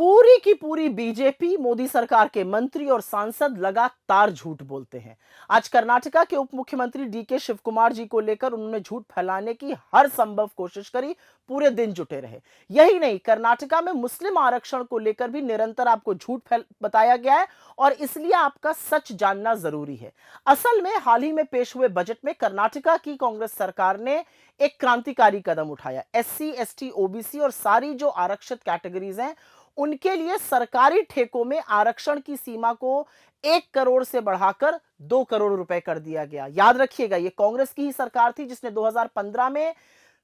पूरी की पूरी बीजेपी, मोदी सरकार के मंत्री और सांसद लगातार झूठ बोलते हैं। आज कर्नाटका के उप मुख्यमंत्री डीके शिव कुमार जी को लेकर उन्होंने झूठ फैलाने की हर संभव कोशिश करी, पूरे दिन जुटे रहे। यही नहीं, कर्नाटका में मुस्लिम आरक्षण को लेकर भी निरंतर आपको झूठ बताया गया है और इसलिए आपका सच जानना जरूरी है। असल में हाल ही में पेश हुए बजट में कर्नाटका की कांग्रेस सरकार ने एक क्रांतिकारी कदम उठाया। एससी, एसटी, ओबीसी और सारी जो आरक्षित कैटेगरीज हैं उनके लिए सरकारी ठेकों में आरक्षण की सीमा को 1 करोड़ से बढ़ाकर 2 करोड़ रुपए कर दिया गया। याद रखिएगा, यह कांग्रेस की ही सरकार थी जिसने 2015 में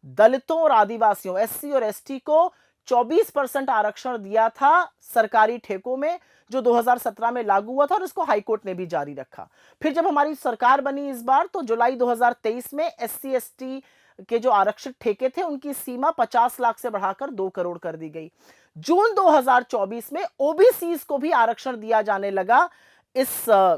दलितों और आदिवासियों, एससी और एसटी को 24% आरक्षण दिया था सरकारी ठेकों में, जो 2017 में लागू हुआ था और इसको हाईकोर्ट ने भी जारी रखा। फिर जब हमारी सरकार बनी इस बार, तो जुलाई 2023 में एससी एसटी के जो आरक्षित ठेके थे उनकी सीमा 50 लाख से बढ़ाकर 2 करोड़ कर दी गई। जून 2024 में ओबीसीज को भी आरक्षण दिया जाने लगा इस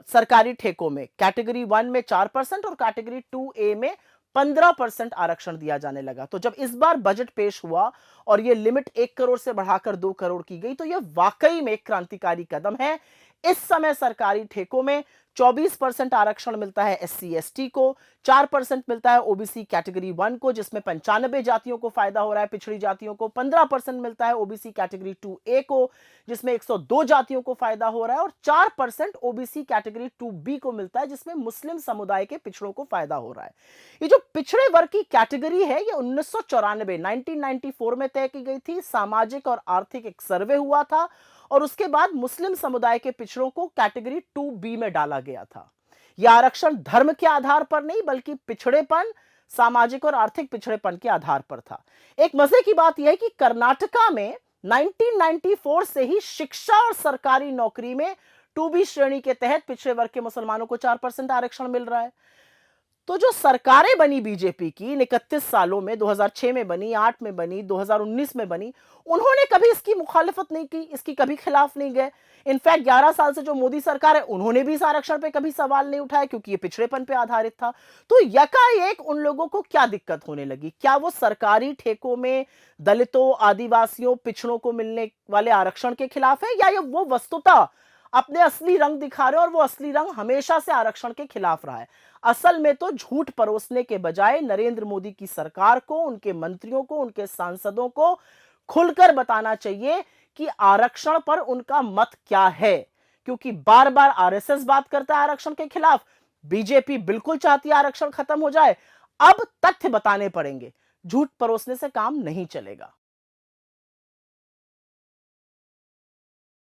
सरकारी ठेकों में। कैटेगरी 1 में 4% और कैटेगरी 2A में 15% आरक्षण दिया जाने लगा। तो जब इस बार बजट पेश हुआ और यह लिमिट 1 करोड़ से बढ़ाकर 2 करोड़ की गई, तो यह वाकई में एक क्रांतिकारी कदम है। इस समय सरकारी ठेकों में 24% आरक्षण मिलता है एससी एसटी को, 4% मिलता है ओबीसी कैटेगरी 1 को जिसमें 95 जातियों को फायदा हो रहा है, पिछड़ी जातियों को 15% मिलता है ओबीसी कैटेगरी 2A को जिसमें 102 जातियों को फायदा हो रहा है, और 4% ओबीसी कैटेगरी 2B को मिलता है जिसमें मुस्लिम समुदाय के पिछड़ों को फायदा हो रहा है। ये जो पिछड़े वर्ग की कैटेगरी है, ये 1994 में तय की गई थी। सामाजिक और आर्थिक एक सर्वे हुआ था और उसके बाद मुस्लिम समुदाय के पिछड़ों को कैटेगरी 2B में डाला गया था। यह आरक्षण धर्म के आधार पर नहीं बल्कि पिछड़ेपन, सामाजिक और आर्थिक पिछड़ेपन के आधार पर था। एक मजे की बात यह है कि कर्नाटका में 1994 से ही शिक्षा और सरकारी नौकरी में 2B श्रेणी के तहत पिछड़े वर्ग के मुसलमानों को 4% आरक्षण मिल रहा है। तो जो सरकारें बनी बीजेपी की 31 सालों में, 2006 में बनी, 8 में बनी, 2019 में बनी, उन्होंने कभी इसकी मुखालिफत नहीं की, इसकी कभी खिलाफ नहीं गए। इनफैक्ट 11 साल से जो मोदी सरकार है उन्होंने भी इस आरक्षण पे कभी सवाल नहीं उठाया क्योंकि ये पिछड़ेपन पे आधारित था। तो यकाएक उन लोगों को क्या दिक्कत होने लगी? क्या वो सरकारी ठेकों में दलितों, आदिवासियों, पिछड़ों को मिलने वाले आरक्षण के खिलाफ है, या ये वो वस्तुतः अपने असली रंग दिखा रहे हैं और वो असली रंग हमेशा से आरक्षण के खिलाफ रहा है? असल में तो झूठ परोसने के बजाय नरेंद्र मोदी की सरकार को, उनके मंत्रियों को, उनके सांसदों को खुलकर बताना चाहिए कि आरक्षण पर उनका मत क्या है। क्योंकि बार बार आरएसएस बात करता है आरक्षण के खिलाफ, बीजेपी बिल्कुल चाहती है आरक्षण खत्म हो जाए। अब तथ्य बताने पड़ेंगे, झूठ परोसने से काम नहीं चलेगा।